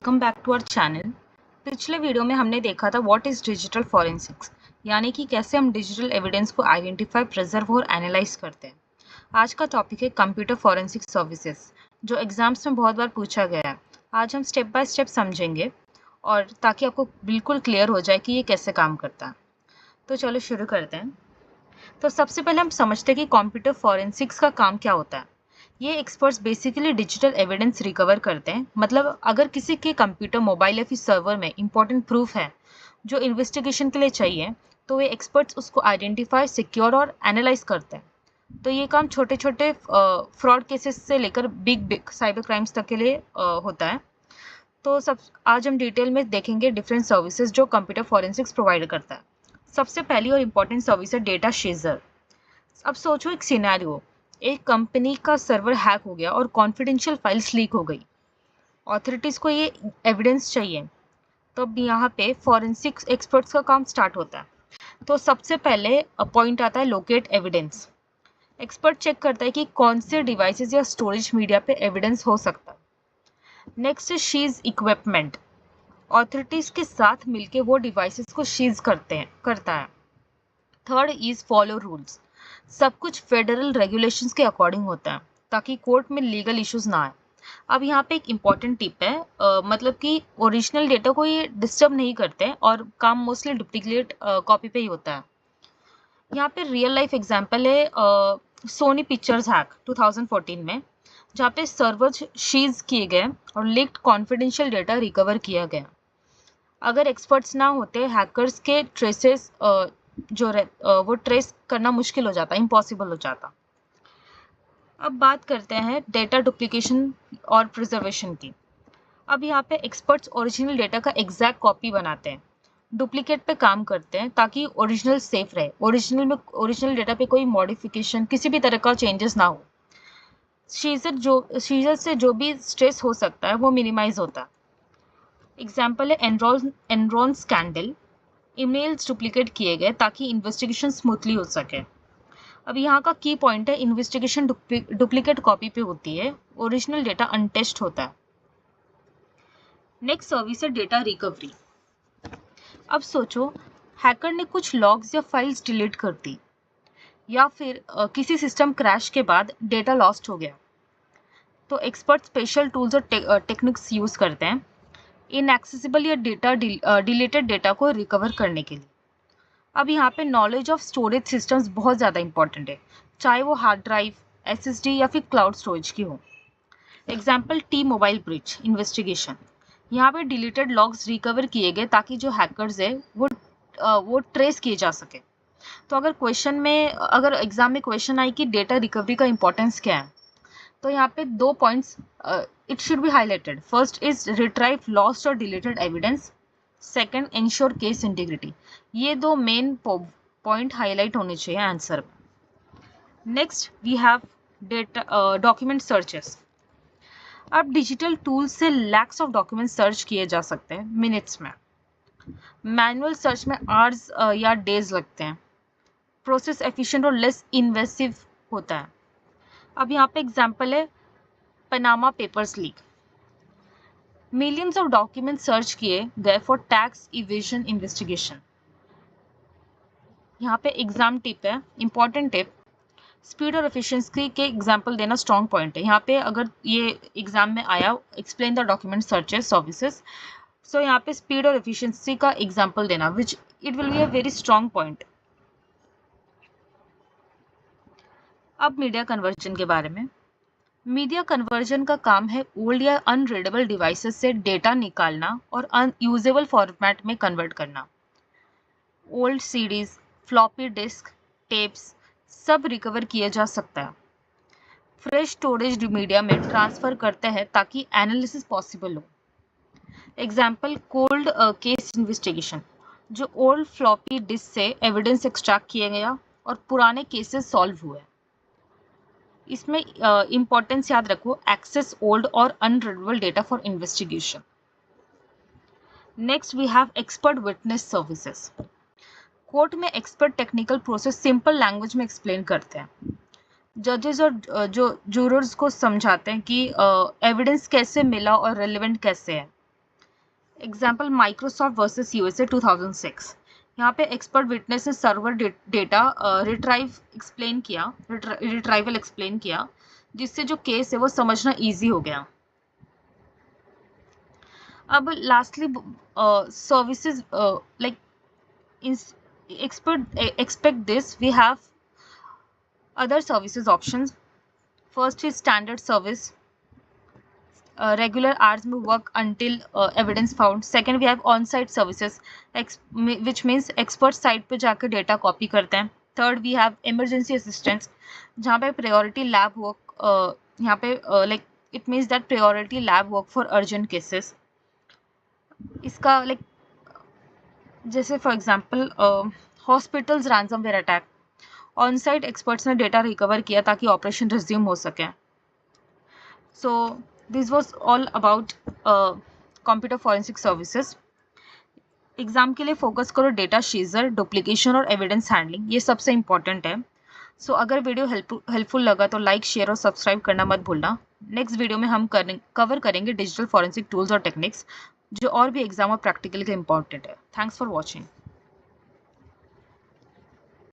Welcome back to our channel. पिछले video में हमने देखा था व्हाट इज़ डिजिटल फॉरेंसिक्स, यानी कि कैसे हम डिजिटल एविडेंस को आइडेंटिफाई, प्रिजर्व और एनालाइज करते हैं। आज का टॉपिक है कंप्यूटर फॉरेंसिक सर्विसेज, जो एग्जाम्स में बहुत बार पूछा गया है। आज हम स्टेप बाय स्टेप समझेंगे और ताकि आपको बिल्कुल क्लियर हो जाए कि ये कैसे काम करता है। तो चलो शुरू करते हैं। तो सबसे पहले हम समझते हैं कि कंप्यूटर फॉरेंसिक्स का काम क्या होता है। ये experts basically digital evidence recover करते हैं। मतलब अगर किसी के कंप्यूटर, मोबाइल या फिर सर्वर में इंपॉर्टेंट प्रूफ है जो इन्वेस्टिगेशन के लिए चाहिए, तो ये एक्सपर्ट्स उसको आइडेंटिफाई, सिक्योर और एनालाइज करते हैं। तो ये काम छोटे छोटे फ्रॉड केसेस से लेकर बिग बिग साइबर क्राइम्स तक के लिए होता है। तो सब आज हम डिटेल में देखेंगे डिफरेंट सर्विसेज जो कंप्यूटर फॉरेंसिक्स प्रोवाइड करता है। सबसे पहली और इम्पॉर्टेंट सर्विस है डेटा शेजर। अब सोचो एक सिनेरियो, एक कंपनी का सर्वर हैक हो गया और कॉन्फिडेंशियल फाइल्स लीक हो गई। ऑथोरिटीज को ये एविडेंस चाहिए, तो अब यहाँ पे फॉरेंसिक एक्सपर्ट्स का काम स्टार्ट होता है। तो सबसे पहले पॉइंट आता है लोकेट एविडेंस। एक्सपर्ट चेक करता है कि कौन से डिवाइसेस या स्टोरेज मीडिया पे एविडेंस हो सकता है। Next शीज equipment. ऑथोरिटीज के साथ मिलके वो डिवाइसेस को शीज करता है। Third is follow rules. सब कुछ फेडरल रेगुलेशंस के अकॉर्डिंग होता है ताकि कोर्ट में लीगल इश्यूज ना आए। अब यहाँ पे एक इम्पॉर्टेंट टिप है, मतलब कि ओरिजिनल डेटा को ये डिस्टर्ब नहीं करते हैं और काम मोस्टली डुप्लीकेट कॉपी पे ही होता है। यहाँ पे रियल लाइफ एग्जांपल है सोनी पिक्चर्स हैक 2014 में, जहाँ पे सर्वर शीज किए गए और लीक्ड कॉन्फिडेंशियल डेटा रिकवर किया गया। अगर एक्सपर्ट्स ना होते, हैकर्स के ट्रेसेस वो ट्रेस करना मुश्किल हो जाता, इम्पॉसिबल हो जाता। अब बात करते हैं डेटा डुप्लीकेशन और प्रिजर्वेशन की। अब यहाँ पे एक्सपर्ट्स ओरिजिनल डेटा का एग्जैक्ट कॉपी बनाते हैं, डुप्लीकेट पे काम करते हैं ताकि ओरिजिनल सेफ रहे। ओरिजिनल डेटा पे कोई मॉडिफिकेशन, किसी भी तरह का चेंजेस ना हो। शीजर से जो भी स्ट्रेस हो सकता है वो मिनिमाइज होता है। एग्जाम्पल है एनरॉन स्कैंडल। ईमेल्स डुप्लीकेट किए गए ताकि इन्वेस्टिगेशन स्मूथली हो सके। अब यहाँ का की पॉइंट है, इन्वेस्टिगेशन डुप्लीकेट कॉपी पे होती है, ओरिजिनल डेटा अनटेस्ट होता है। नेक्स्ट सर्विस है डेटा रिकवरी। अब सोचो हैकर ने कुछ लॉग्स या फाइल्स डिलीट कर दी, या फिर किसी सिस्टम क्रैश के बाद डेटा लॉस्ट हो गया। तो एक्सपर्ट स्पेशल टूल्स और टेक्निक्स यूज करते हैं इनएक्सेसिबल या डिलीटेड डेटा को रिकवर करने के लिए। अब यहाँ पे नॉलेज ऑफ स्टोरेज सिस्टम्स बहुत ज़्यादा इंपॉर्टेंट है, चाहे वो हार्ड ड्राइव, एसएसडी या फिर क्लाउड स्टोरेज की हो। Example T Mobile breach investigation. यहाँ पे डिलीटेड लॉग्स रिकवर किए गए ताकि जो हैकर्स है वो ट्रेस किए जा सके। तो अगर एग्जाम में क्वेश्चन आई कि डेटा रिकवरी का इंपॉर्टेंस क्या है, तो यहाँ पे 2 points it should be highlighted. First is retrieve lost और deleted evidence, second ensure case integrity. ये 2 मेन पॉइंट हाईलाइट होने चाहिए आंसर में। Next we have data document searches. अब डिजिटल टूल्स से लैक्स ऑफ डॉक्यूमेंट सर्च किए जा सकते हैं मिनट्स में। मैनुअल सर्च में आवर्स या डेज लगते हैं। प्रोसेस एफिशिएंट और लेस इन्वेसिव होता है। अब यहाँ पे एग्जांपल है Panama papers leak. Millions of document search किए गए फॉर टैक्स इवेजन इन्वेस्टिगेशन। यहाँ पे एग्जाम टिप है, इंपॉर्टेंट टिप, स्पीड और एफिशिएंसी के एग्जांपल देना स्ट्रॉन्ग पॉइंट है। यहाँ पे अगर ये एग्जाम में आया, explain the document searches services, so यहाँ पे स्पीड और एफिशिएंसी का एग्जांपल देना, which it will be a very strong point. अब मीडिया कन्वर्जन के बारे में। मीडिया कन्वर्जन का काम है ओल्ड या अनरीडेबल डिवाइसेस से डेटा निकालना और अनयूजेबल फॉर्मेट में कन्वर्ट करना। Old CDs, floppy disk, tapes सब रिकवर किया जा सकता है। फ्रेश स्टोरेज मीडिया में ट्रांसफर करते हैं ताकि एनालिसिस पॉसिबल हो। एग्जाम्पल कोल्ड केस इन्वेस्टिगेशन, जो ओल्ड फ्लॉपी डिस्क से एविडेंस एक्सट्रैक्ट किया गया और पुराने केसेस सॉल्व हुए। इसमें इंपॉर्टेंस याद रखो, एक्सेस ओल्ड और unreadable data for investigation. Next we have expert witness services. Court में expert technical process simple language में एक्सप्लेन करते हैं। जजेस और जो जूरर्स को समझाते हैं कि एविडेंस कैसे मिला और रेलेवेंट कैसे है। Example Microsoft versus USA 2006। यहाँ पे एक्सपर्ट विटनेस ने सर्वर डेटा रिट्राइवल एक्सप्लेन किया, जिससे जो केस है वो समझना इजी हो गया। अब lastly services like expect this, we have other services options. First is standard service, regular hours में work until evidence found. Second, we have on-site services, which means expert site पे जाकर data copy करते हैं. Third, we have emergency assistance, जहाँ पे priority lab work, यहाँ पे like it means that priority lab work for urgent cases. इसका like जैसे for example hospitals ransomware attack, on site experts ने डेटा रिकवर किया ताकि ऑपरेशन रिज्यूम हो सके। So this was all about computer forensic services. Exam के लिए focus करो डेटा शीजर, डुप्लीकेशन और एविडेंस हैंडलिंग, ये सबसे इंपॉर्टेंट है। सो अगर वीडियो हेल्पफुल लगा तो लाइक, शेयर और सब्सक्राइब करना मत भूलना। नेक्स्ट वीडियो में हम कवर करेंगे डिजिटल फॉरेंसिक टूल्स और टेक्निक्स, जो और भी एग्जाम और प्रैक्टिकल के इंपॉर्टेंट है। Thanks for watching.